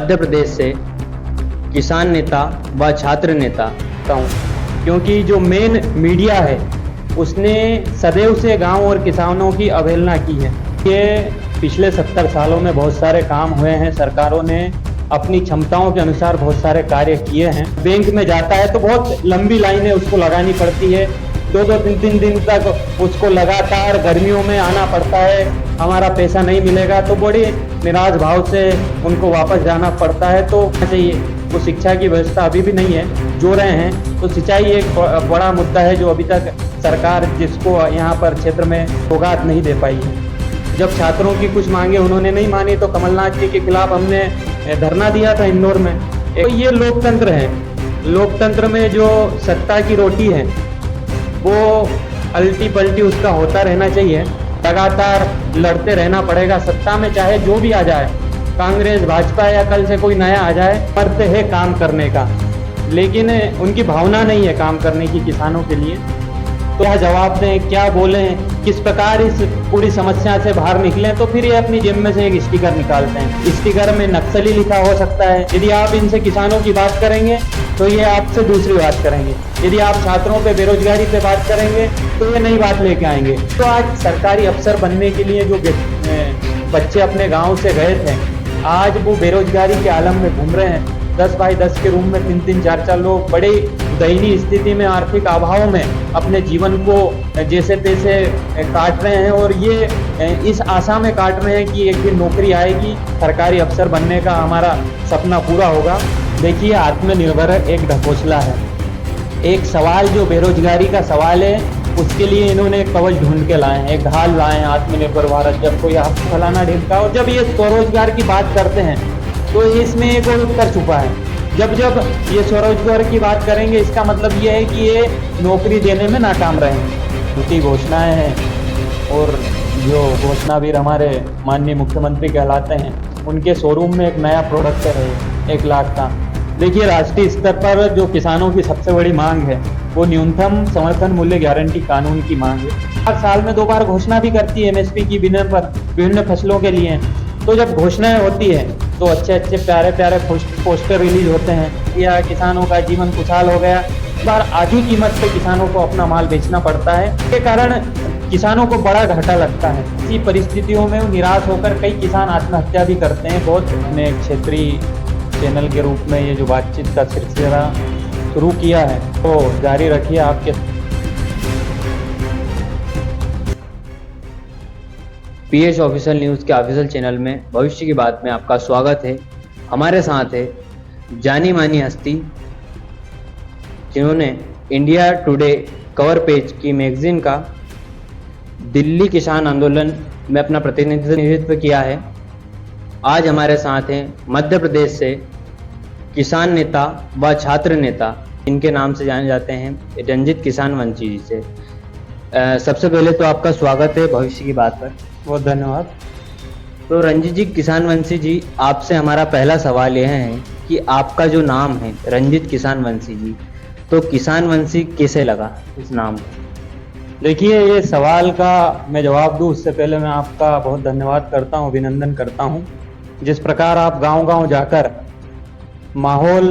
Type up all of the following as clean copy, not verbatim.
मध्य प्रदेश से किसान नेता व छात्र नेता हूँ, क्योंकि जो मेन मीडिया है उसने सदैव से गांव और किसानों की अवहेलना की है। ये पिछले 70 सालों में बहुत सारे काम हुए हैं, सरकारों ने अपनी क्षमताओं के अनुसार बहुत सारे कार्य किए हैं। बैंक में जाता है तो बहुत लंबी लाइनें उसको लगानी पड़ती है, 2-3 दिन तक उसको लगातार गर्मियों में आना पड़ता है, हमारा पैसा नहीं मिलेगा तो बड़ी निराश भाव से उनको वापस जाना पड़ता है। तो चाहिए वो शिक्षा की व्यवस्था अभी भी नहीं है, जो रहे हैं तो सिंचाई एक बड़ा मुद्दा है जो अभी तक सरकार जिसको यहाँ पर क्षेत्र में सौगात नहीं दे पाई है। जब छात्रों की कुछ मांगे उन्होंने नहीं मानी तो कमलनाथ जी के खिलाफ हमने धरना दिया था इंदौर में। तो ये लोकतंत्र है, लोकतंत्र में जो सत्ता की रोटी है वो अल्टी पल्टी उसका होता रहना चाहिए, लगातार लड़ते रहना पड़ेगा सत्ता में, चाहे जो भी आ जाए, कांग्रेस भाजपा या कल से कोई नया आ जाए, मरते हैं काम करने का, लेकिन उनकी भावना नहीं है काम करने की किसानों के लिए। तो क्या जवाब दें, क्या बोलें, किस प्रकार इस पूरी समस्या से बाहर निकलें, तो फिर ये अपनी जेब में से एक स्टिकर निकालते हैं। स्टिकर में नक्सली लिखा हो सकता है। यदि आप इनसे किसानों की बात करेंगे तो ये आपसे दूसरी बात करेंगे, यदि आप छात्रों पे बेरोजगारी पे बात करेंगे तो ये नई बात लेके आएंगे। तो आज सरकारी अफसर बनने के लिए जो बच्चे अपने गाँव से गए थे, आज वो बेरोजगारी के आलम में घूम रहे हैं। 10 बाई 10 के रूम में 3-3, 4-4 लोग बड़े दयनीय स्थिति में, आर्थिक अभाव में अपने जीवन को जैसे तैसे काट रहे हैं, और ये इस आशा में काट रहे हैं कि एक दिन नौकरी आएगी, सरकारी अफसर बनने का हमारा सपना पूरा होगा। देखिए, आत्मनिर्भर एक ढकोसला है। एक सवाल जो बेरोजगारी का सवाल है उसके लिए इन्होंने एक कवच ढूंढ के लाए हैं, एक ढाल लाए हैं, आत्मनिर्भर भारत। जब कोई आप फलाना ढिमका, और जब ये स्वरोजगार की बात करते हैं तो इसमें एक और उत्तर छुपा है। जब ये स्वरोजगार की बात करेंगे इसका मतलब ये है कि ये नौकरी देने में नाकाम रहे हैं। झूठी घोषणाएं हैं, और जो घोषणावीर हमारे माननीय मुख्यमंत्री कहलाते हैं, उनके शोरूम में एक नया प्रोडक्ट है 1 लाख का। देखिए, राष्ट्रीय स्तर पर जो किसानों की सबसे बड़ी मांग है वो न्यूनतम समर्थन मूल्य गारंटी कानून की मांग है। हर साल में 2 बार घोषणा भी करती है MSP की विभिन्न फसलों के लिए। तो जब घोषणाएं होती है तो अच्छे प्यारे पोस्टर रिलीज होते हैं, या किसानों का जीवन खुशहाल हो गया। इस बार आधी कीमत पे किसानों को अपना माल बेचना पड़ता है, इसके कारण किसानों को बड़ा घाटा लगता है। इसी परिस्थितियों में निराश होकर कई किसान आत्महत्या भी करते हैं। बहुत ने क्षेत्रीय चैनल के रूप में ये जो बातचीत का सिलसिला शुरू किया है तो जारी रखिए। आपके PH ऑफिशियल न्यूज़ के ऑफिशियल चैनल में भविष्य की बात में आपका स्वागत है। हमारे साथ है जानी मानी हस्ती जिन्होंने इंडिया टुडे कवर पेज की मैगजीन का दिल्ली किसान आंदोलन में अपना प्रतिनिधित्व किया है। आज हमारे साथ हैं मध्य प्रदेश से किसान नेता व छात्र नेता, इनके नाम से जाने जाते हैं, रंजित किसान वंशी जी से। सबसे पहले तो आपका स्वागत है भविष्य की बात पर। बहुत धन्यवाद। तो रंजित जी, किसान वंशी जी, आपसे हमारा पहला सवाल यह है कि आपका जो नाम है रंजित किसान वंशी जी, तो किसान वंशी कैसे लगा इस नाम को? देखिए, ये सवाल का मैं जवाब दूं उससे पहले मैं आपका बहुत धन्यवाद करता हूं, अभिनंदन करता हूं। जिस प्रकार आप गांव-गांव जाकर माहौल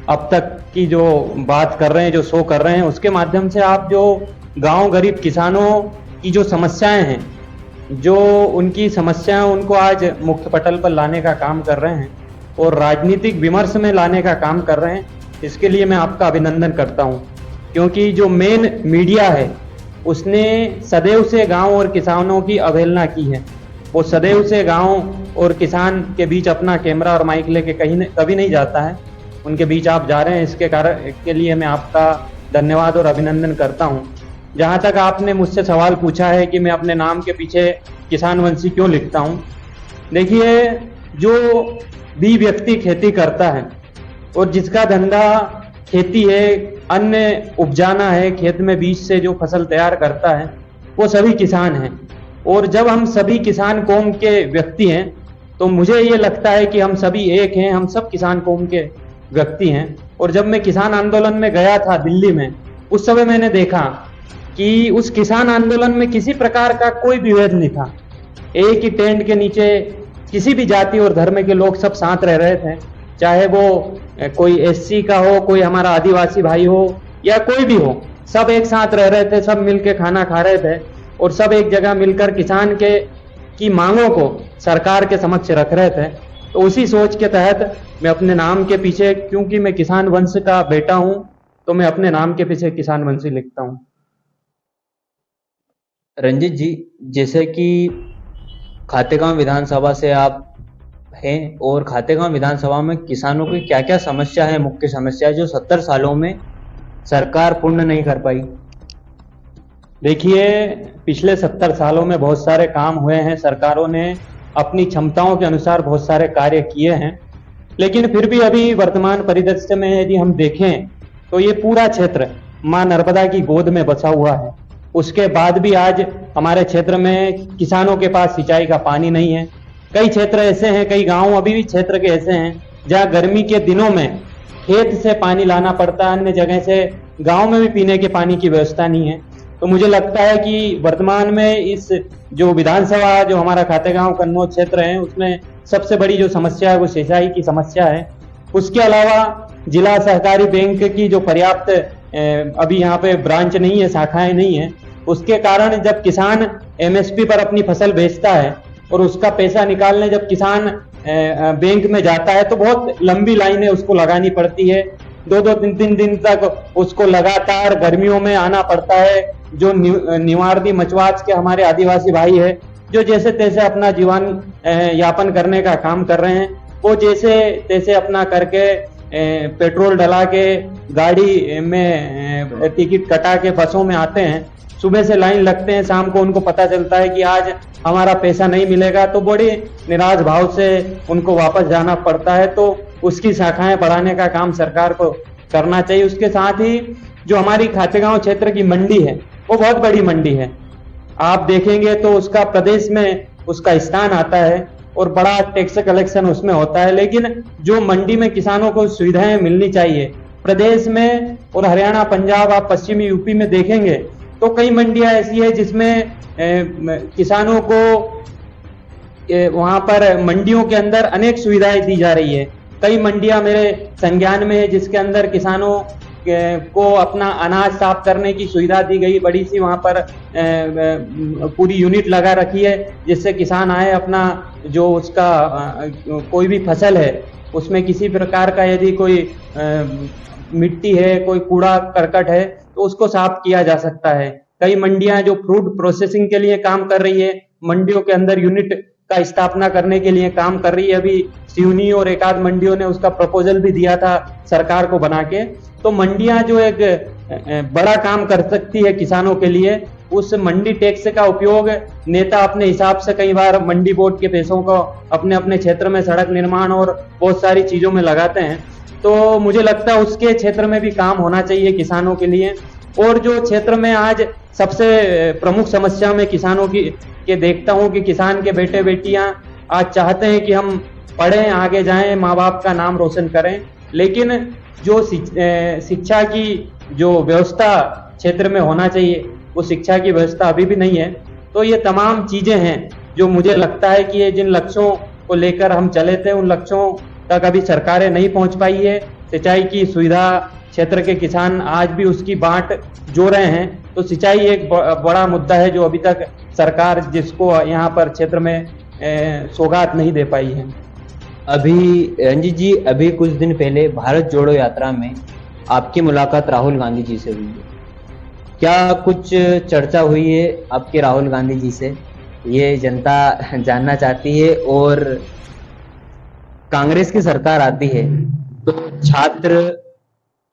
अब तक की जो बात कर रहे हैं, जो शो कर रहे हैं, उसके माध्यम से आप जो गांव गरीब किसानों की जो समस्याएं हैं, जो उनकी समस्याएं, उनको आज मुख्य पटल पर लाने का काम कर रहे हैं और राजनीतिक विमर्श में लाने का काम कर रहे हैं। इसके लिए मैं आपका अभिनंदन करता हूं, क्योंकि जो मेन मीडिया है उसने सदैव से गांव और किसानों की अवहेलना की है। वो सदैव से गांव और किसान के बीच अपना कैमरा और माइक लेके कभी नहीं जाता है। उनके बीच आप जा रहे हैं, इसके लिए मैं आपका धन्यवाद और अभिनंदन करता हूं। जहां तक आपने मुझसे सवाल पूछा है कि मैं अपने नाम के पीछे किसान वंशी क्यों लिखता हूं, देखिए, जो भी व्यक्ति खेती करता है और जिसका धंधा खेती है, अन्न उपजाना है, खेत में बीज से जो फसल तैयार करता है, वो सभी किसान हैं। और जब हम सभी किसान कौम के व्यक्ति हैं तो मुझे ये लगता है कि हम सभी एक हैं, हम सब किसान कौम के व्यक्ति हैं। और जब मैं किसान आंदोलन में गया था दिल्ली में, उस समय मैंने देखा कि उस किसान आंदोलन में किसी प्रकार का कोई विभेद नहीं था। एक ही टेंट के नीचे किसी भी जाति और धर्म के लोग सब साथ रह रहे थे, चाहे वो कोई एससी का हो, कोई हमारा आदिवासी भाई हो या कोई भी हो, सब एक साथ रह रहे थे, सब मिलके खाना खा रहे थे और सब एक जगह मिलकर किसान की मांगों को सरकार के समक्ष रख रहे थे। तो उसी सोच के तहत मैं अपने नाम के पीछे, क्योंकि मैं किसान वंश का बेटा हूं, तो मैं अपने नाम के पीछे किसान वंशी लिखता हूं। रंजीत जी, जैसे कि खातेगांव विधानसभा से आप हैं और खातेगांव विधानसभा में किसानों की क्या क्या समस्या है, मुख्य समस्या जो 70 सालों में सरकार पूर्ण नहीं कर पाई? देखिए, पिछले 70 सालों में बहुत सारे काम हुए हैं, सरकारों ने अपनी क्षमताओं के अनुसार बहुत सारे कार्य किए हैं, लेकिन फिर भी अभी वर्तमान परिदृश्य में यदि हम देखें तो ये पूरा क्षेत्र मां नर्मदा की गोद में बसा हुआ है। उसके बाद भी आज हमारे क्षेत्र में किसानों के पास सिंचाई का पानी नहीं है। कई क्षेत्र ऐसे हैं, कई गांव अभी भी क्षेत्र के ऐसे हैं जहां गर्मी के दिनों में खेत से पानी लाना पड़ता है, अन्य जगह से गांव में भी पीने के पानी की व्यवस्था नहीं है। तो मुझे लगता है कि वर्तमान में इस जो विधानसभा जो हमारा खातेगांव कन्नौज क्षेत्र है, उसमें सबसे बड़ी जो समस्या है वो सिंचाई की समस्या है। उसके अलावा जिला सहकारी बैंक की जो पर्याप्त अभी यहाँ पे ब्रांच नहीं है, शाखाएं नहीं है, उसके कारण जब किसान एमएसपी पर अपनी फसल बेचता है और उसका पैसा निकालने जब किसान बैंक में जाता है तो बहुत लंबी लाइनें उसको लगानी पड़ती है। 2-2 3-3 दिन तक उसको लगातार गर्मियों में आना पड़ता है। जो निवारदी मचवाच के हमारे आदिवासी भाई है, जो जैसे तैसे अपना जीवन यापन करने का काम कर रहे हैं, वो जैसे तैसे अपना करके पेट्रोल डला के गाड़ी में टिकट कटा के बसों में आते हैं, सुबह से लाइन लगते हैं, शाम को उनको पता चलता है कि आज हमारा पैसा नहीं मिलेगा, तो बड़ी निराश भाव से उनको वापस जाना पड़ता है। तो उसकी शाखाएं बढ़ाने का काम सरकार को करना चाहिए। उसके साथ ही जो हमारी खातेगांव क्षेत्र की मंडी है, वो बहुत बड़ी मंडी है। आप देखेंगे तो उसका प्रदेश में उसका स्थान आता है और बड़ा टैक्स कलेक्शन उसमें होता है, लेकिन जो मंडी में किसानों को सुविधाएं मिलनी चाहिए प्रदेश में, और हरियाणा, पंजाब, आप पश्चिमी यूपी में देखेंगे तो कई मंडियां ऐसी है जिसमें किसानों को वहां पर मंडियों के अंदर अनेक सुविधाएं दी जा रही है। कई मंडियां मेरे संज्ञान में है जिसके अंदर किसानों को अपना अनाज साफ करने की सुविधा दी गई, बड़ी सी वहां पर पूरी यूनिट लगा रखी है, जिससे किसान आए अपना जो उसका कोई भी फसल है उसमें किसी प्रकार का यदि कोई मिट्टी है, कोई कूड़ा करकट है, तो उसको साफ किया जा सकता है। कई मंडियां जो फ्रूट प्रोसेसिंग के लिए काम कर रही है, मंडियों के अंदर यूनिट का स्थापना करने के लिए काम कर रही है। अभी सिवनी और एक आध मंडियों ने उसका प्रपोजल भी दिया था सरकार को बना के। तो मंडियां जो एक बड़ा काम कर सकती है किसानों के लिए, उस मंडी टैक्स का उपयोग नेता अपने हिसाब से कई बार मंडी बोर्ड के पैसों को अपने अपने क्षेत्र में सड़क निर्माण और बहुत सारी चीजों में लगाते हैं। तो मुझे लगता है उसके क्षेत्र में भी काम होना चाहिए किसानों के लिए। और जो क्षेत्र में आज सबसे प्रमुख समस्या में किसानों की के देखता हूं कि किसान के बेटे बेटियां आज चाहते हैं कि हम पढ़ें, आगे जाएं, माँ बाप का नाम रोशन करें, लेकिन जो शिक्षा की जो व्यवस्था क्षेत्र में होना चाहिए वो शिक्षा की व्यवस्था अभी भी नहीं है। तो ये तमाम चीजें हैं जो मुझे लगता है कि ये जिन लक्ष्यों को लेकर हम चले थे उन लक्ष्यों तक अभी सरकारें नहीं पहुंच पाई है। सिंचाई की सुविधा क्षेत्र के किसान आज भी उसकी बाट जो रहे हैं, तो सिंचाई एक बड़ा मुद्दा है जो अभी तक सरकार जिसको यहाँ पर क्षेत्र में सौगात नहीं दे पाई है। अभी रंजीत जी, अभी कुछ दिन पहले भारत जोड़ो यात्रा में आपकी मुलाकात राहुल गांधी जी से हुई है, क्या कुछ चर्चा हुई है आपके राहुल गांधी जी से? ये जनता जानना चाहती है। और कांग्रेस की सरकार आती है तो छात्र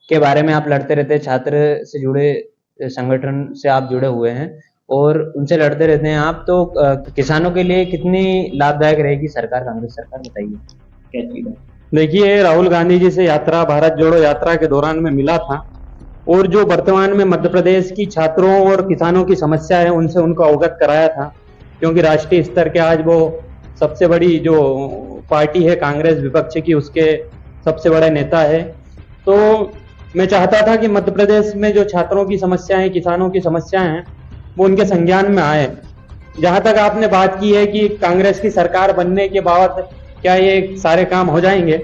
के बारे में आप लड़ते रहते हैं, छात्र से जुड़े संगठन से आप जुड़े हुए हैं और उनसे लड़ते रहते हैं आप, तो किसानों के लिए कितनी लाभदायक रहेगी सरकार, कांग्रेस सरकार, बताइए क्या चीज है? देखिए, राहुल गांधी जी से यात्रा, भारत जोड़ो यात्रा के दौरान में मिला था और जो वर्तमान में मध्य प्रदेश की छात्रों और किसानों की समस्या है उनसे उनको अवगत कराया था, क्योंकि राष्ट्रीय स्तर के आज वो सबसे बड़ी जो पार्टी है कांग्रेस विपक्ष की, उसके सबसे बड़े नेता है। तो मैं चाहता था कि मध्य प्रदेश में जो छात्रों की समस्याएं, किसानों की समस्याएं हैं, वो उनके संज्ञान में आए। जहां तक आपने बात की है कि कांग्रेस की सरकार बनने के बाद क्या ये सारे काम हो जाएंगे,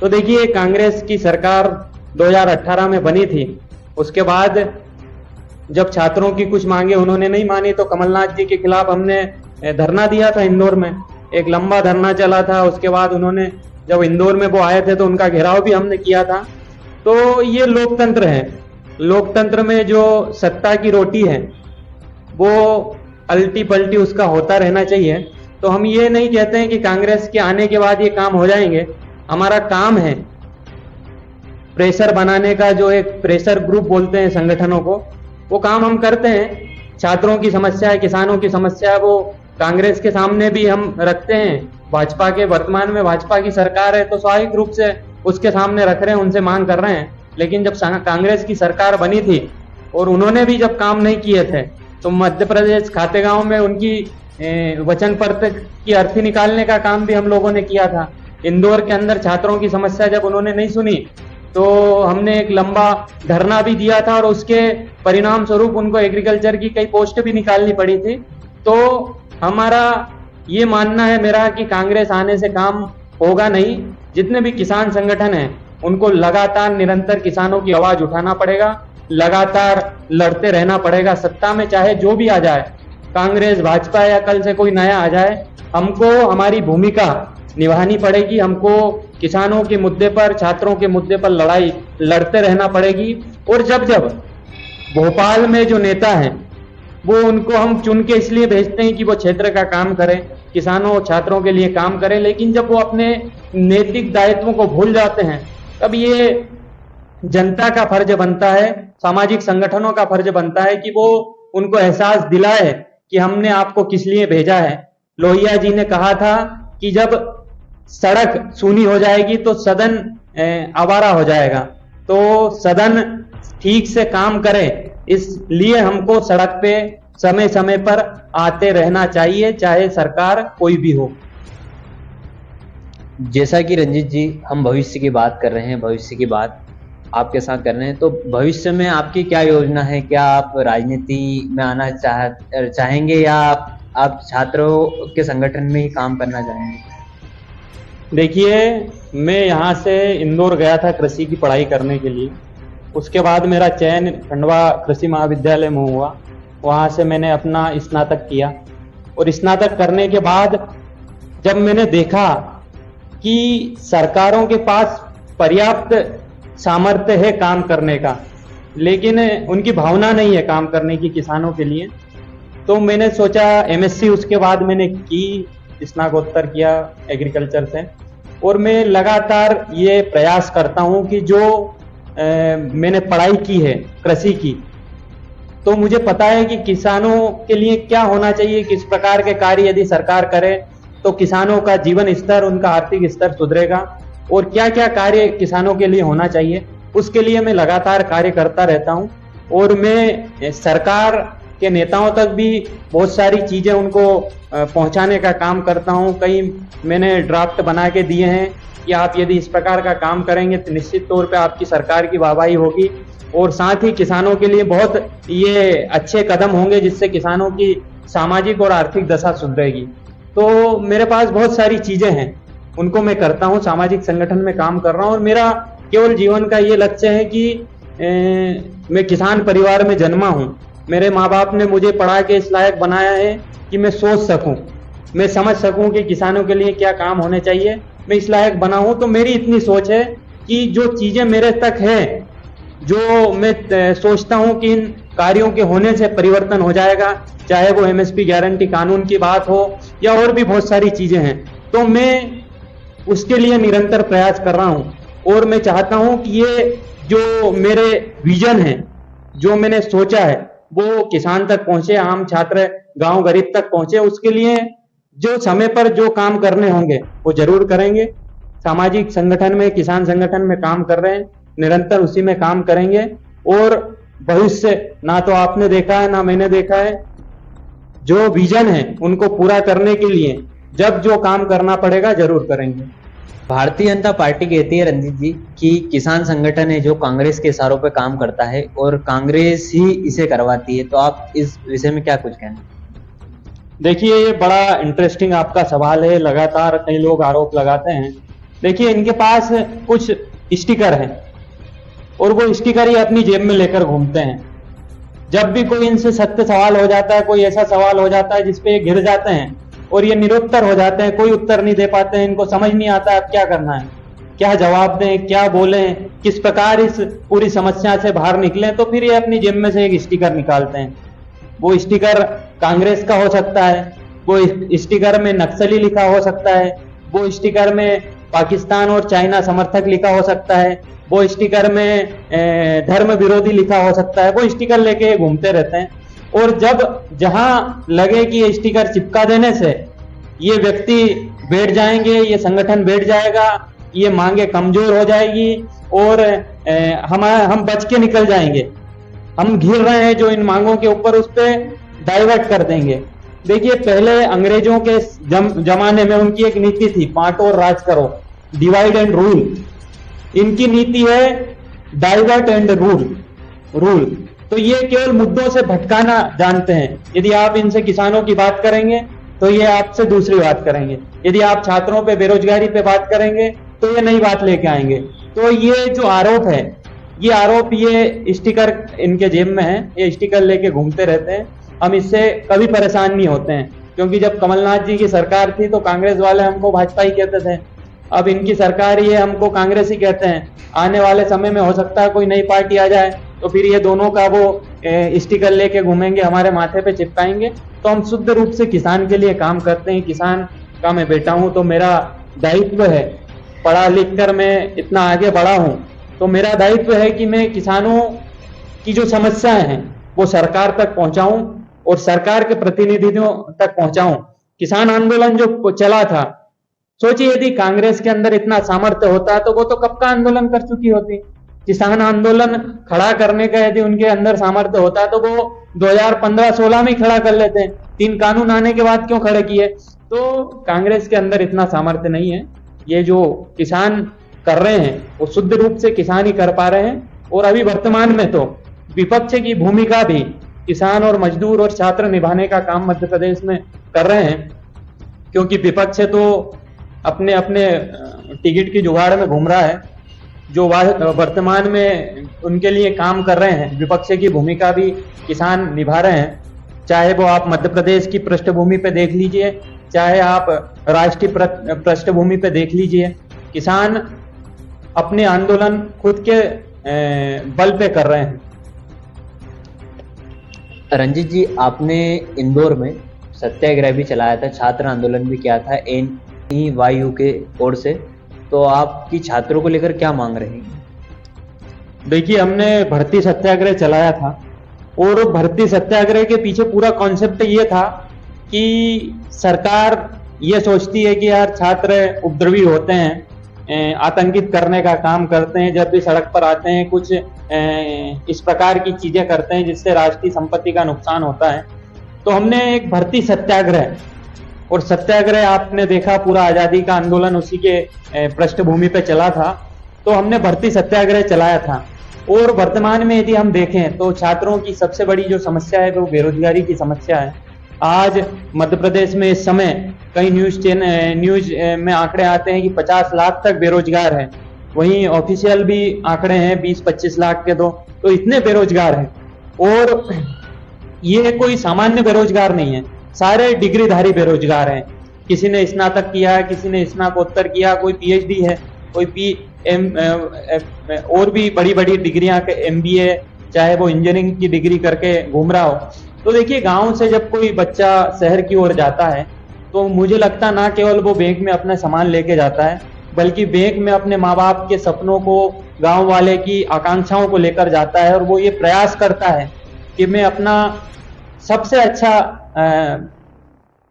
तो देखिए कांग्रेस की सरकार 2018 में बनी थी। उसके बाद जब छात्रों की कुछ मांगे उन्होंने नहीं मानी तो कमलनाथ जी के खिलाफ हमने धरना दिया था। इंदौर में एक लंबा धरना चला था। उसके बाद उन्होंने जब इंदौर में वो आए थे तो उनका घेराव भी हमने किया था। तो ये लोकतंत्र है। लोकतंत्र में जो सत्ता की रोटी है वो अल्टी पल्टी उसका होता रहना चाहिए। तो हम ये नहीं कहते हैं कि कांग्रेस के आने के बाद ये काम हो जाएंगे। हमारा काम है प्रेशर बनाने का, जो एक प्रेशर ग्रुप बोलते हैं संगठनों को, वो काम हम करते हैं। छात्रों की समस्या है, किसानों की समस्या है, वो कांग्रेस के सामने भी हम रखते हैं। भाजपा के वर्तमान में भाजपा की सरकार है तो स्वाभाविक रूप से उसके सामने रख रहे हैं, उनसे मांग कर रहे हैं। लेकिन जब कांग्रेस की सरकार बनी थी और उन्होंने भी जब काम नहीं किए थे तो मध्य प्रदेश खातेगांव में उनकी वचन पत्र की अर्थी निकालने का काम भी हम लोगों ने किया था। इंदौर के अंदर छात्रों की समस्या जब उन्होंने नहीं सुनी तो हमने एक लंबा धरना भी दिया था और उसके परिणाम स्वरूप उनको एग्रीकल्चर की कई पोस्ट भी निकालनी पड़ी थी। तो हमारा ये मानना है मेरा कि कांग्रेस आने से काम होगा नहीं। जितने भी किसान संगठन हैं उनको लगातार निरंतर किसानों की आवाज उठाना पड़ेगा, लगातार लड़ते रहना पड़ेगा। सत्ता में चाहे जो भी आ जाए, कांग्रेस भाजपा या कल से कोई नया आ जाए, हमको हमारी भूमिका निभानी पड़ेगी। हमको किसानों के मुद्दे पर, छात्रों के मुद्दे पर लड़ाई लड़ते रहना पड़ेगी। और जब जब भोपाल में जो नेता हैं वो उनको हम चुन के इसलिए भेजते हैं कि वो क्षेत्र का काम करें, किसानों छात्रों के लिए काम करें, लेकिन जब वो अपने नैतिक दायित्वों को भूल जाते हैं तब ये जनता का फर्ज बनता है, सामाजिक संगठनों का फर्ज बनता है कि वो उनको एहसास दिलाए कि हमने आपको किस लिए भेजा है। लोहिया जी ने कहा था कि जब सड़क सूनी हो जाएगी तो सदन आवारा हो जाएगा। तो सदन ठीक से काम करे, इसलिए हमको सड़क पे समय समय पर आते रहना चाहिए, चाहे सरकार कोई भी हो। जैसा कि रंजीत जी हम भविष्य की बात कर रहे हैं, भविष्य की बात आपके साथ कर रहे हैं, तो भविष्य में आपकी क्या योजना है? क्या आप राजनीति में आना चाहेंगे या आप छात्रों के संगठन में ही काम करना चाहेंगे? देखिए, मैं यहाँ से इंदौर गया था कृषि की पढ़ाई करने के लिए। उसके बाद मेरा चयन खंडवा कृषि महाविद्यालय में हुआ। वहाँ से मैंने अपना स्नातक किया और स्नातक करने के बाद जब मैंने देखा कि सरकारों के पास पर्याप्त सामर्थ्य है काम करने का, लेकिन उनकी भावना नहीं है काम करने की किसानों के लिए, तो मैंने सोचा एमएससी उसके बाद मैंने की, स्नातकोत्तर किया एग्रीकल्चर से। और मैं लगातार ये प्रयास करता हूं कि जो मैंने पढ़ाई की है कृषि की, तो मुझे पता है कि किसानों के लिए क्या होना चाहिए, किस प्रकार के कार्य यदि सरकार करे तो किसानों का जीवन स्तर, उनका आर्थिक स्तर सुधरेगा, और क्या क्या कार्य किसानों के लिए होना चाहिए, उसके लिए मैं लगातार कार्य करता रहता हूं। और मैं सरकार के नेताओं तक भी बहुत सारी चीजें उनको पहुंचाने का काम करता हूं। कई मैंने ड्राफ्ट बना के दिए हैं कि आप यदि इस प्रकार का काम करेंगे तो निश्चित तौर पे आपकी सरकार की वाहवाही होगी, और साथ ही किसानों के लिए बहुत ये अच्छे कदम होंगे जिससे किसानों की सामाजिक और आर्थिक दशा सुधरेगी। तो मेरे पास बहुत सारी चीजें हैं, उनको मैं करता हूं, सामाजिक संगठन में काम कर रहा हूं। और मेरा केवल जीवन का ये लक्ष्य है कि मैं किसान परिवार में जन्मा हूं। मेरे माँ बाप ने मुझे पढ़ा के इस लायक बनाया है कि मैं सोच सकूं, मैं समझ सकूं कि किसानों के लिए क्या काम होने चाहिए, मैं इस लायक बना हूं। तो मेरी इतनी सोच है कि जो चीजें मेरे तक है, जो मैं सोचता हूं कि इन कार्यों के होने से परिवर्तन हो जाएगा, चाहे वो एमएसपी गारंटी कानून की बात हो या और भी बहुत सारी चीजें हैं, तो मैं उसके लिए निरंतर प्रयास कर रहा हूं। और मैं चाहता हूं कि ये जो मेरे विजन है, जो मैंने सोचा है, वो किसान तक पहुंचे, आम छात्र गांव गरीब तक पहुंचे। उसके लिए जो समय पर जो काम करने होंगे वो जरूर करेंगे। सामाजिक संगठन में, किसान संगठन में काम कर रहे हैं, निरंतर उसी में काम करेंगे। और भविष्य ना तो आपने देखा है ना मैंने देखा है, जो विजन है उनको पूरा करने के लिए जब जो काम करना पड़ेगा जरूर करेंगे। भारतीय जनता पार्टी कहती है रंजीत जी कि किसान संगठन है जो कांग्रेस के इशारों पर काम करता है और कांग्रेस ही इसे करवाती है, तो आप इस विषय में क्या कुछ कहना? देखिए, ये बड़ा इंटरेस्टिंग आपका सवाल है। लगातार कई लोग आरोप लगाते हैं। देखिए, इनके पास कुछ स्टिकर हैं और वो स्टिकर ही अपनी जेब में लेकर घूमते हैं। जब भी कोई इनसे सत्य सवाल हो जाता है, कोई ऐसा सवाल हो जाता है जिसपे ये घिर जाते हैं और ये निरुत्तर हो जाते हैं, कोई उत्तर नहीं दे पाते हैं, इनको समझ नहीं आता अब क्या करना है, क्या जवाब दें, क्या बोलें, किस प्रकार इस पूरी समस्या से बाहर निकलें, तो फिर ये अपनी जेब में से एक स्टिकर निकालते हैं। वो स्टिकर कांग्रेस का हो सकता है, वो स्टिकर में नक्सली लिखा हो सकता है, वो स्टिकर में पाकिस्तान और चाइना समर्थक लिखा हो सकता है, वो स्टिकर में धर्म विरोधी लिखा हो सकता है। वो स्टिकर लेके घूमते रहते हैं और जब जहां लगे कि ये स्टिकर चिपका देने से ये व्यक्ति बैठ जाएंगे, ये संगठन बैठ जाएगा, ये मांगे कमजोर हो जाएगी और हम बच के निकल जाएंगे, हम घिर रहे हैं जो इन मांगों के ऊपर, उस पर डाइवर्ट कर देंगे। देखिए, पहले अंग्रेजों के जमाने में उनकी एक नीति थी, बांटो और राज करो, डिवाइड एंड रूल। इनकी नीति है डाइवर्ट एंड रूल। तो ये केवल मुद्दों से भटकाना जानते हैं। यदि आप इनसे किसानों की बात करेंगे तो ये आपसे दूसरी बात करेंगे, यदि आप छात्रों पे बेरोजगारी पे बात करेंगे तो ये नई बात लेके आएंगे। तो ये जो आरोप है, ये स्टिकर इनके जेब में है, ये स्टिकर लेके घूमते रहते हैं। हम इससे कभी परेशान नहीं होते हैं, क्योंकि जब कमलनाथ जी की सरकार थी तो कांग्रेस वाले हमको भाजपा ही कहते थे, अब इनकी सरकार ही है, हमको कांग्रेस ही कहते हैं। आने वाले समय में हो सकता है कोई नई पार्टी आ जाए तो फिर ये दोनों का वो स्टिकर लेके घूमेंगे, हमारे माथे पे चिपकाएंगे। तो हम शुद्ध रूप से किसान के लिए काम करते हैं। किसान का मैं बेटा हूं, तो मेरा दायित्व है, पढ़ा लिख कर मैं इतना आगे बढ़ा हूं, तो मेरा दायित्व है कि मैं किसानों की जो समस्याएं हैं वो सरकार तक पहुंचाऊं और सरकार के प्रतिनिधियों तक पहुंचाऊं। किसान आंदोलन जो चला था, सोचिए यदि कांग्रेस के अंदर इतना सामर्थ्य होता तो वो तो कब का आंदोलन कर चुकी होती। किसान आंदोलन खड़ा करने का यदि उनके अंदर सामर्थ्य होता तो वो 2015-16 में खड़ा कर लेते। 3 कानून आने के बाद क्यों खड़े किए? तो कांग्रेस के अंदर इतना सामर्थ्य नहीं है। ये जो किसान कर रहे हैं वो शुद्ध रूप से किसान ही कर पा रहे हैं। और अभी वर्तमान में तो विपक्ष की भूमिका भी किसान और मजदूर और छात्र निभाने का काम मध्य प्रदेश में कर रहे हैं, क्योंकि विपक्ष तो अपने अपने टिकट की जुगाड़ में घूम रहा है। जो वर्तमान में उनके लिए काम कर रहे हैं, विपक्ष की भूमिका भी किसान निभा रहे हैं। चाहे वो आप मध्य प्रदेश की पृष्ठभूमि पे देख लीजिए, चाहे आप राष्ट्रीय पृष्ठभूमि पे देख लीजिए, किसान अपने आंदोलन खुद के बल पे कर रहे हैं। रंजीत जी, आपने इंदौर में सत्याग्रह भी चलाया था, छात्र आंदोलन भी किया था NEYU के ओर से, तो आपकी छात्रों को लेकर क्या मांग रहे हैं? देखिए, हमने भर्ती सत्याग्रह चलाया था और भर्ती सत्याग्रह के पीछे पूरा कॉन्सेप्ट ये था कि सरकार ये सोचती है कि यार छात्र उपद्रवी होते हैं, आतंकित करने का काम करते हैं, जब भी सड़क पर आते हैं कुछ इस प्रकार की चीजें करते हैं जिससे राष्ट्रीय संपत्ति का नुकसान होता है। तो हमने एक भर्ती सत्याग्रह, और सत्याग्रह आपने देखा पूरा आजादी का आंदोलन उसी के पृष्ठभूमि पे चला था, तो हमने भर्ती सत्याग्रह चलाया था। और वर्तमान में यदि हम देखें तो छात्रों की सबसे बड़ी जो समस्या है वो बेरोजगारी की समस्या है। आज मध्य प्रदेश में इस समय कई न्यूज में आंकड़े आते हैं कि 50 लाख तक बेरोजगार है, वहीं ऑफिशियल भी आंकड़े हैं 20-25 लाख के। तो इतने बेरोजगार हैं, और ये कोई सामान्य बेरोजगार नहीं है, सारे डिग्रीधारी बेरोजगार हैं। किसी ने स्नातक किया, किसी ने स्नातकोत्तर किया, कोई PhD है, कोई और भी बड़ी बड़ी डिग्रियां, MBA, चाहे वो इंजीनियरिंग की डिग्री करके घूम रहा हो। तो देखिए, गांव से जब कोई बच्चा शहर की ओर जाता है तो मुझे लगता ना केवल वो बैग में अपना सामान लेके जाता है, बल्कि बैग में अपने माँ बाप के सपनों को, गांव वाले की आकांक्षाओं को लेकर जाता है। और वो ये प्रयास करता है कि मैं अपना सबसे अच्छा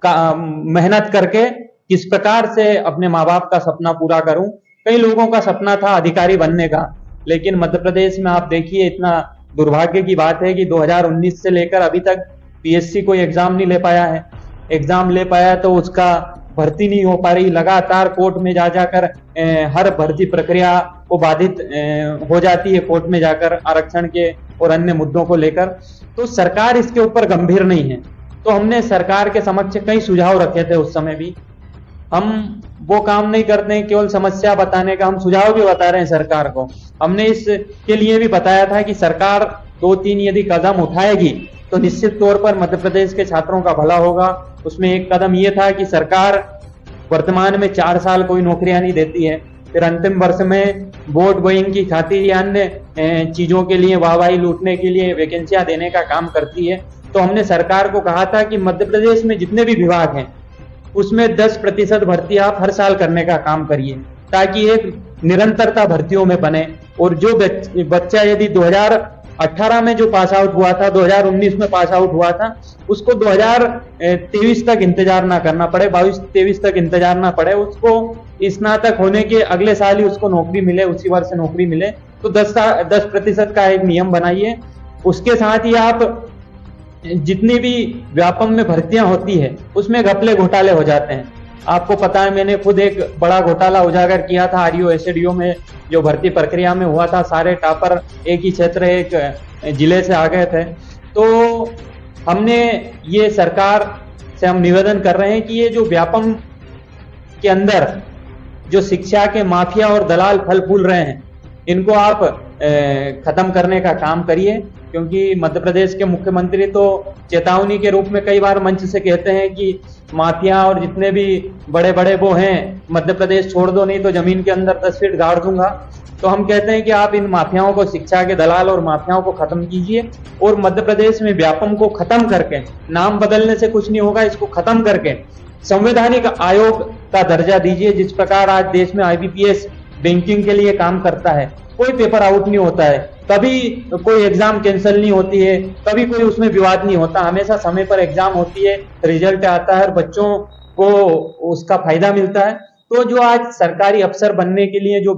मेहनत करके किस प्रकार से अपने माँ बाप का सपना पूरा करूं। कई लोगों का सपना था अधिकारी बनने का, लेकिन मध्य प्रदेश में आप देखिए, इतना दुर्भाग्य की बात है कि 2019 से लेकर अभी तक PSC कोई एग्जाम नहीं ले पाया है। एग्जाम ले पाया तो उसका भर्ती नहीं हो पा रही, लगातार कोर्ट में जाकर हर भर्ती प्रक्रिया को बाधित हो जाती है, कोर्ट में जाकर आरक्षण के और अन्य मुद्दों को लेकर। तो सरकार इसके ऊपर गंभीर नहीं है। तो हमने सरकार के समक्ष कई सुझाव रखे थे। उस समय भी हम वो काम नहीं करते हैं केवल समस्या बताने का, हम सुझाव भी बता रहे हैं सरकार को। हमने इसके लिए भी बताया था कि सरकार 2-3 यदि कदम उठाएगी तो निश्चित तौर पर मध्य प्रदेश के छात्रों का भला होगा। उसमें एक कदम ये था कि सरकार वर्तमान में 4 साल कोई नौकरियां नहीं देती है, फिर अंतिम वर्ष में वोट बैंकिंग की खातिर या अन्य चीजों के लिए, वाहवाही लूटने के लिए वैकेंसियां देने का काम करती है। तो हमने सरकार को कहा था कि मध्य प्रदेश में जितने भी विभाग हैं उसमें 10% भर्ती आप हर साल करने का काम करिए, ताकि एक निरंतरता भर्तियों में बने। और जो बच्चा यदि 2018 में जो पास आउट हुआ था, 2019 में पास आउट हुआ था, उसको 2023 तक इंतजार ना करना पड़े, 22-23 तक इंतजार ना पड़े, उसको स्नातक होने के अगले साल ही उसको नौकरी मिले, उसी वर्ष नौकरी मिले। तो 10% का एक नियम बनाइए। उसके साथ ही आप जितनी भी व्यापम में भर्तियां होती है उसमें घपले घोटाले हो जाते हैं। आपको पता है, मैंने खुद एक बड़ा घोटाला उजागर किया था आरईओ एसडीओ में, जो भर्ती प्रक्रिया में हुआ था। सारे टॉपर एक ही क्षेत्र, एक जिले से आ गए थे। तो हमने ये सरकार से हम निवेदन कर रहे हैं कि ये जो व्यापम के अंदर जो शिक्षा के माफिया और दलाल फल फूल रहे हैं, इनको आप खत्म करने का काम करिए। क्योंकि मध्य प्रदेश के मुख्यमंत्री तो चेतावनी के रूप में कई बार मंच से कहते हैं कि माफिया और जितने भी बड़े बड़े वो हैं, मध्य प्रदेश छोड़ दो, नहीं तो जमीन के अंदर 10 फीट गाड़ दूंगा। तो हम कहते हैं कि आप इन माफियाओं को, शिक्षा के दलाल और माफियाओं को खत्म कीजिए और मध्य प्रदेश में व्यापम को खत्म करके, नाम बदलने से कुछ नहीं होगा, इसको खत्म करके संवैधानिक आयोग का दर्जा दीजिए। जिस प्रकार आज देश में आईबीपीएस बैंकिंग के लिए काम करता है, कोई पेपर आउट नहीं होता है, कभी कोई एग्जाम कैंसिल नहीं होती है, कभी कोई उसमें विवाद नहीं होता, हमेशा समय पर एग्जाम होती है, रिजल्ट आता है और बच्चों को उसका फायदा मिलता है। तो जो आज सरकारी अफसर बनने के लिए जो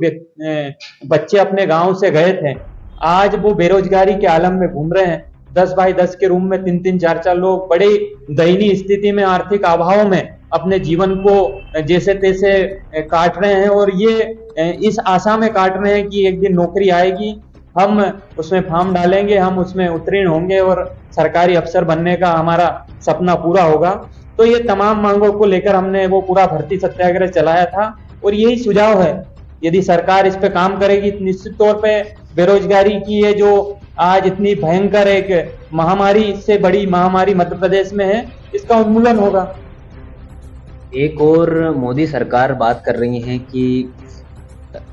बच्चे अपने गांव से गए थे, आज वो बेरोजगारी के आलम में घूम रहे हैं। 10 बाई 10 के रूम में 3-3, 4-4 लोग बड़ी दयनीय स्थिति में, आर्थिक अभाव में अपने जीवन को जैसे तैसे काट रहे हैं। और ये इस आशा में काट रहे हैं कि एक दिन नौकरी आएगी, हम उसमें फॉर्म डालेंगे, हम उसमें उत्तीर्ण होंगे और सरकारी अफसर बनने का हमारा सपना पूरा होगा। तो ये तमाम मांगों को लेकर हमने वो पूरा भर्ती सत्याग्रह चलाया था और यही सुझाव है। यदि सरकार इस पे काम करेगी, निश्चित तौर पे बेरोजगारी की ये जो आज इतनी भयंकर एक महामारी, से बड़ी महामारी मध्य प्रदेश में है, इसका उन्मूलन होगा। एक और मोदी सरकार बात कर रही है कि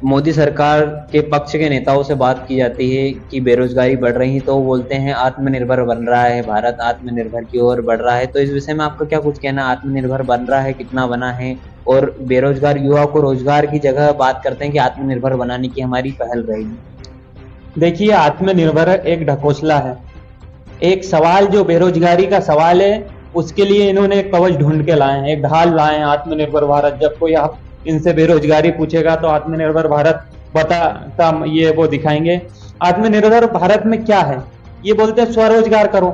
मोदी सरकार के पक्ष के नेताओं से बात की जाती है कि बेरोजगारी बढ़ रही है, तो वो बोलते हैं आत्मनिर्भर बन रहा है भारत, आत्मनिर्भर की ओर बढ़ रहा है। तो इस विषय में आपका क्या कुछ कहना? आत्मनिर्भर बन रहा है, कितना बना है? और बेरोजगार युवा को रोजगार की जगह बात करते हैं कि आत्मनिर्भर बनाने की हमारी पहल रहेगी। देखिए, आत्मनिर्भर एक ढकोसला है। एक सवाल जो बेरोजगारी का सवाल है, उसके लिए इन्होंने एक कवच ढूंढ के लाए हैं, एक ढाल लाए हैं, आत्मनिर्भर भारत। जब कोई आप इनसे बेरोजगारी पूछेगा तो आत्मनिर्भर भारत बताता ये वो दिखाएंगे। आत्मनिर्भर भारत में क्या है? ये बोलते हैं स्वरोजगार करो।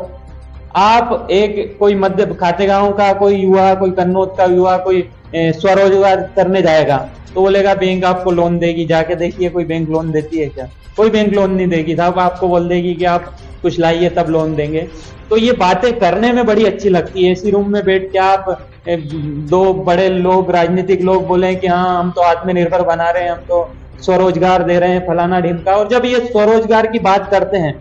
आप एक कोई मध्य खातेगांव का कोई युवा, कोई कन्नौज का युवा कोई स्वरोजगार करने जाएगा तो बोलेगा बैंक आपको लोन देगी। जाके देखिए कोई बैंक लोन देती है क्या? कोई बैंक लोन नहीं देगी साहब, आपको बोल देगी कि आप कुछ लाइए तब लोन देंगे। तो ये बातें करने में बड़ी अच्छी लगती है। इसी रूम में बैठ के आप दो बड़े लोग, राजनीतिक लोग बोले कि हाँ हम तो आत्मनिर्भर बना रहे हैं, हम तो स्वरोजगार दे रहे हैं, फलाना ढिमका। और जब ये स्वरोजगार की बात करते हैं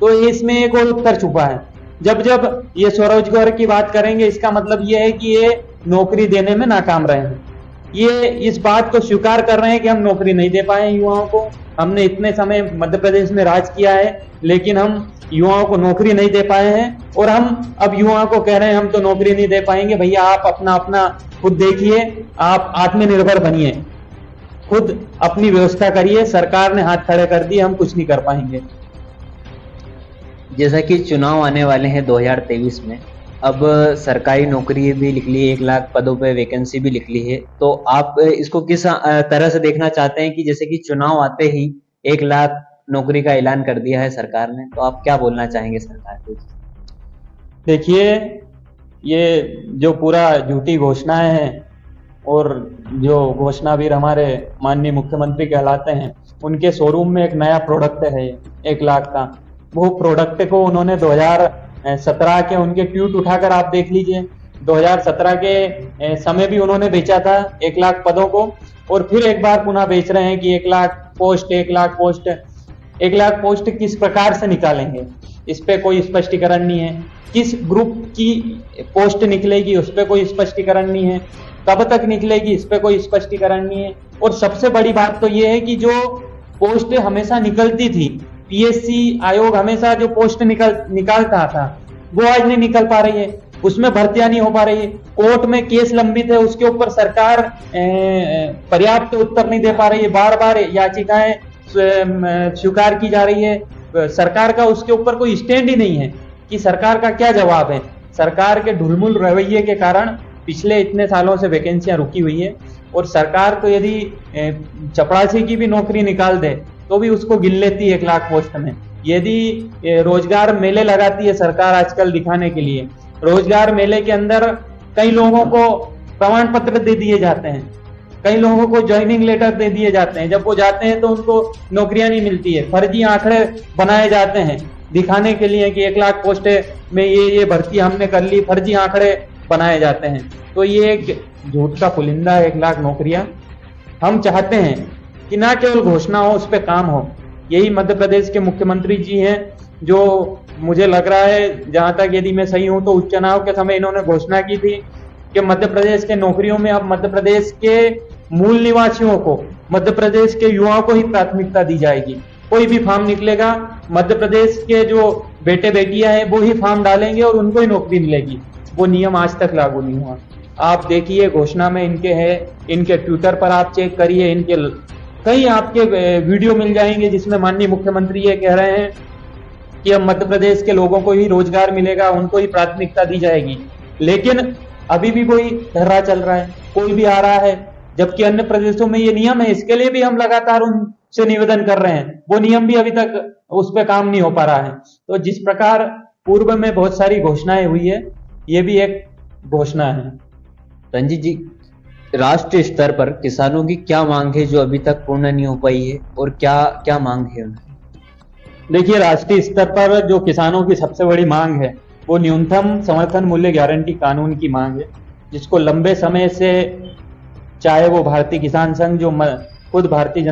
तो इसमें एक और उत्तर छुपा है। जब जब ये स्वरोजगार की बात करेंगे, इसका मतलब ये है कि ये नौकरी देने में नाकाम रहे हैं। ये इस बात को स्वीकार कर रहे हैं कि हम नौकरी नहीं दे पाए युवाओं को। हमने इतने समय मध्य प्रदेश में राज किया है, लेकिन हम युवाओं को नौकरी नहीं दे पाए हैं। और हम अब युवाओं को कह रहे हैं हम तो नौकरी नहीं दे पाएंगे। भैया आप अपना अपना खुद देखिए, आप आत्मनिर्भर बनिए, खुद अपनी व्यवस्था करिए। सरकार ने हाथ खड़े कर दिए, हम कुछ नहीं कर पाएंगे। जैसा कि चुनाव आने वाले हैं 2023 में, अब सरकारी नौकरी भी निकली है, 1 लाख पदों पे वैकेंसी भी निकली है। तो आप इसको किस तरह से देखना चाहते हैं कि जैसे कि चुनाव आते ही 1 लाख नौकरी का ऐलान कर दिया है सरकार ने, तो आप क्या बोलना चाहेंगे सरकार को? देखिए, ये जो पूरा झूठी घोषणाएं हैं और जो घोषणावीर हमारे माननीय मुख्यमंत्री कहलाते हैं, उनके शोरूम में एक नया प्रोडक्ट है 1 लाख का। वो प्रोडक्ट को उन्होंने 2017 के उनके ट्वीट उठाकर आप देख लीजिए। 2017 के समय भी उन्होंने बेचा था 1 लाख पदों को, और फिर एक बार पुनः बेच रहे हैं कि 1 lakh post 1 lakh post. 1 lakh post किस प्रकार से निकालेंगे, इस पे कोई स्पष्टीकरण नहीं है। किस ग्रुप की पोस्ट निकलेगी, उस पे कोई स्पष्टीकरण नहीं है। कब तक निकलेगी, इस पे कोई स्पष्टीकरण नहीं है। और सबसे बड़ी बात तो ये है कि जो पोस्ट हमेशा निकलती थी, पीएससी आयोग हमेशा जो पोस्ट निकालता था, वो आज नहीं निकल पा रही है, उसमें भर्तियां नहीं हो पा रही है। कोर्ट में केस लंबित है, उसके ऊपर सरकार पर्याप्त उत्तर नहीं दे पा रही है। बार बार याचिकाएं स्वीकार की जा रही है। सरकार का उसके ऊपर कोई स्टैंड ही नहीं है कि सरकार का क्या जवाब है। सरकार के ढुलमुल रवैये के कारण पिछले इतने सालों से वैकेंसियां रुकी हुई है, और सरकार तो यदि चपरासी की भी नौकरी निकाल दे तो भी उसको गिन लेती है 1 लाख पोस्ट में। यदि रोजगार मेले लगाती है सरकार आजकल दिखाने के लिए, रोजगार मेले के अंदर कई लोगों को प्रमाण पत्र दे दिए जाते हैं, कई लोगों को ज्वाइनिंग लेटर दे दिए जाते हैं। जब वो जाते हैं तो उनको नौकरियां नहीं मिलती है। फर्जी आंकड़े बनाए जाते हैं दिखाने के लिए कि 1 लाख पोस्ट में ये भर्ती हमने कर ली, फर्जी आंकड़े बनाए जाते हैं। तो ये एक झूठ का पुलिंदा है 1 लाख नौकरियां। हम चाहते हैं कि ना केवल घोषणा हो, उस पर काम हो। यही मध्य प्रदेश के मुख्यमंत्री जी हैं जो मुझे लग रहा है, जहां तक यदि मैं सही हूं तो उस चुनाव के समय इन्होंने घोषणा की थी कि मध्य प्रदेश के नौकरियों में अब मध्य प्रदेश के मूल निवासियों को, मध्य प्रदेश के युवाओं को ही प्राथमिकता दी जाएगी। कोई भी फॉर्म निकलेगा, मध्य प्रदेश के जो बेटे बेटियां हैं वो ही फॉर्म डालेंगे और उनको ही नौकरी मिलेगी। वो नियम आज तक लागू नहीं हुआ। आप देखिए घोषणा में इनके है, इनके ट्विटर पर आप चेक करिए, इनके कई आपके वीडियो मिल जाएंगे जिसमें माननीय मुख्यमंत्री ये कह रहे हैं कि अब मध्य प्रदेश के लोगों को ही रोजगार मिलेगा, उनको ही प्राथमिकता दी जाएगी। लेकिन अभी भी वही धर्रा चल रहा है, कोई भी आ रहा है, जबकि अन्य प्रदेशों में ये नियम है। इसके लिए भी हम लगातार उनसे निवेदन कर रहे हैं, वो नियम भी अभी तक उस पर काम नहीं हो पा रहा है। तो जिस प्रकार पूर्व में बहुत सारी घोषणाएं हुई है, ये भी एक घोषणा है। रंजीत जी, राष्ट्रीय स्तर पर किसानों की क्या मांग है जो अभी तक पूर्ण नहीं हो पाई है, और क्या क्या मांग है उनकी? देखिए, राष्ट्रीय स्तर पर जो किसानों की सबसे बड़ी मांग है वो न्यूनतम समर्थन मूल्य गारंटी कानून की मांग है, जिसको लंबे समय से चाहे वो भारतीय किसान संघ जो खुद भारतीय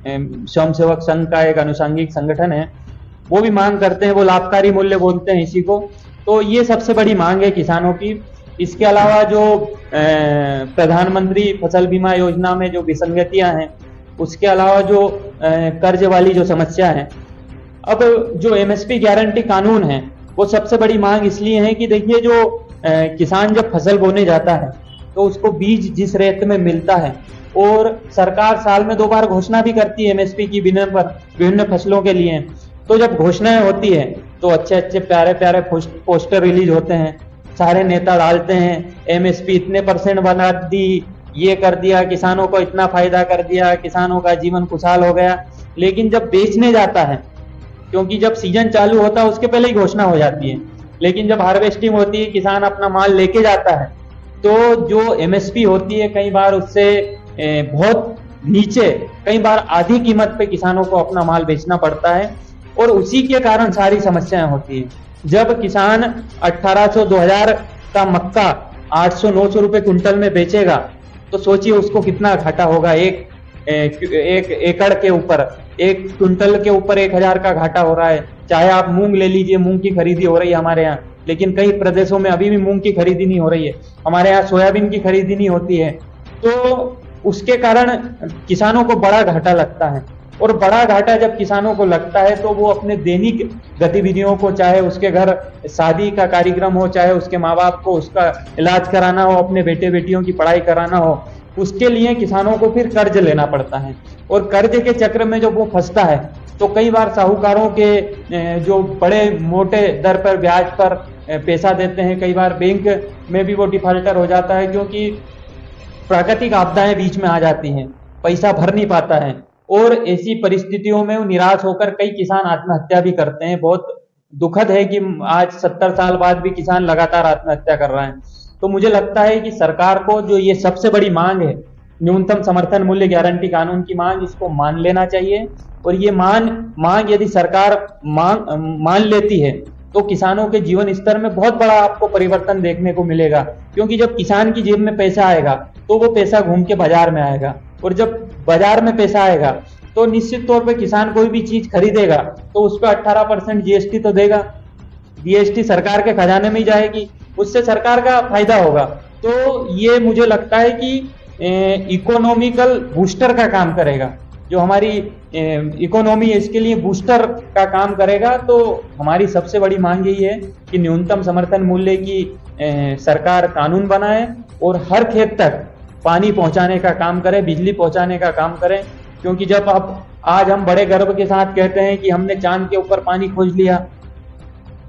स्वयंसेवक संघ का एक अनुषंगिक संगठन है, वो भी मांग करते हैं। वो लाभकारी मूल्य बोलते हैं इसी को। तो ये सबसे बड़ी मांग है किसानों की। इसके अलावा जो प्रधानमंत्री फसल बीमा योजना में जो विसंगतियां हैं, उसके अलावा जो कर्ज वाली जो समस्या है, अब जो एमएसपी गारंटी कानून है वो सबसे बड़ी मांग इसलिए है कि देखिए, जो किसान जब फसल बोने जाता है तो उसको बीज जिस रेट में मिलता है, और सरकार साल में 2 बार घोषणा भी करती है एमएसपी की विभिन्न फसलों के लिए। तो जब घोषणाएं होती है तो अच्छे अच्छे प्यारे प्यारे पोस्टर रिलीज होते हैं, सारे नेता डालते हैं एमएसपी इतने % बना दी, ये कर दिया, किसानों को इतना फायदा कर दिया, किसानों का जीवन खुशहाल हो गया। लेकिन जब बेचने जाता है, क्योंकि जब सीजन चालू होता है उसके पहले ही घोषणा हो जाती है, लेकिन जब हार्वेस्टिंग होती है, किसान अपना माल लेके जाता है, तो जो एमएसपी होती है कई बार उससे बहुत नीचे, कई बार आधी कीमत पे किसानों को अपना माल बेचना पड़ता है, और उसी के कारण सारी समस्याएं होती हैं। जब किसान 1800-2000 का मक्का 800-900 रुपए क्विंटल में बेचेगा, तो सोचिए उसको कितना घाटा होगा। एक एकड़ के ऊपर, 1 क्विंटल के ऊपर 1000 का घाटा हो रहा है। चाहे आप मूंग ले लीजिए, मूंग की खरीदी हो रही है हमारे यहाँ, लेकिन कई प्रदेशों में अभी भी मूंग की खरीदी नहीं हो रही है। हमारे यहाँ सोयाबीन की खरीदी नहीं होती है। तो उसके कारण किसानों को बड़ा घाटा लगता है, और बड़ा घाटा जब किसानों को लगता है तो वो अपने दैनिक गतिविधियों को, चाहे उसके घर शादी का कार्यक्रम हो, चाहे उसके माँ बाप को उसका इलाज कराना हो, अपने बेटे बेटियों की पढ़ाई कराना हो, उसके लिए किसानों को फिर कर्ज लेना पड़ता है। और कर्ज के चक्र में जब वो फंसता है तो कई बार साहूकारों के जो बड़े मोटे दर पर ब्याज पर पैसा देते हैं, कई बार बैंक में भी वो डिफॉल्टर हो जाता है, क्योंकि प्राकृतिक आपदाएं बीच में आ जाती हैं, पैसा भर नहीं पाता है, और ऐसी परिस्थितियों में वो निराश होकर कई किसान आत्महत्या भी करते हैं। बहुत दुखद है कि आज 70 साल बाद भी किसान लगातार आत्महत्या कर रहे हैं। तो मुझे लगता है कि सरकार को जो ये सबसे बड़ी मांग है, न्यूनतम समर्थन मूल्य गारंटी कानून की मांग, इसको मान लेना चाहिए। और ये मांग यदि सरकार मान लेती है तो किसानों के जीवन स्तर में बहुत बड़ा आपको परिवर्तन देखने को मिलेगा। क्योंकि जब किसान की जेब में पैसा आएगा तो वो पैसा घूम के बाजार में आएगा, और जब बाजार में पैसा आएगा तो निश्चित तौर पे किसान कोई भी चीज खरीदेगा तो उस पर 18% जीएसटी तो देगा। जीएसटी सरकार के खजाने में ही जाएगी, उससे सरकार का फायदा होगा। तो ये मुझे लगता है कि इकोनॉमिकल बूस्टर का काम करेगा। जो हमारी इकोनॉमी है इसके लिए बूस्टर का काम करेगा। तो हमारी सबसे बड़ी मांग यही है कि न्यूनतम समर्थन मूल्य की सरकार कानून बनाए और हर खेत तक पानी पहुंचाने का काम करे, बिजली पहुंचाने का काम करे। क्योंकि जब आज हम बड़े गर्व के साथ कहते हैं कि हमने चांद के ऊपर पानी खोज लिया,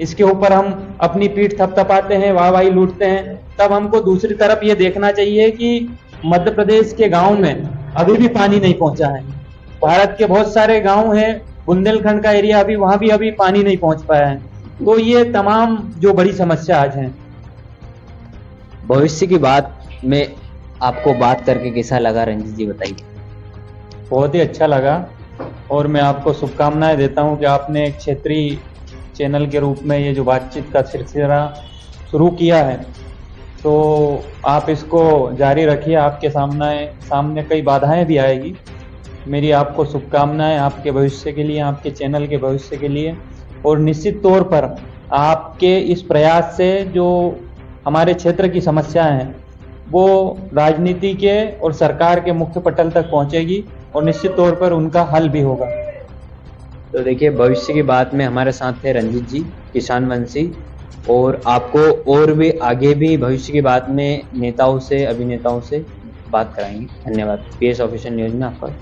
इसके ऊपर हम अपनी पीठ थपथपाते हैं, वाहवाही लूटते हैं, तब हमको दूसरी तरफ ये देखना चाहिए कि मध्य प्रदेश के गांव में अभी भी पानी नहीं पहुंचा है। भारत के बहुत सारे गांव हैं, बुंदेलखंड का एरिया वहां भी अभी पानी नहीं पहुंच पाया है। तो ये तमाम जो बड़ी समस्या आज है। भविष्य की बात में आपको बात करके कैसा लगा रंजीत जी, बताइए। बहुत ही अच्छा लगा और मैं आपको शुभकामनाएं देता हूं कि आपने एक क्षेत्रीय चैनल के रूप में ये जो बातचीत का सिलसिला शुरू किया है तो आप इसको जारी रखिए। आपके सामने कई बाधाएं भी आएगी। मेरी आपको शुभकामनाएं आपके भविष्य के लिए, आपके चैनल के भविष्य के लिए। और निश्चित तौर पर आपके इस प्रयास से जो हमारे क्षेत्र की समस्याएं हैं वो राजनीति के और सरकार के मुख्य पटल तक पहुंचेगी और निश्चित तौर पर उनका हल भी होगा। तो देखिए, भविष्य की बात में हमारे साथ थे रंजीत जी, किसान वंशी, और आपको और भी आगे भी भविष्य की बात में नेताओं से, अभिनेताओं से बात कराएंगे। धन्यवाद। पीएस ऑफिशियल न्यूज में आपका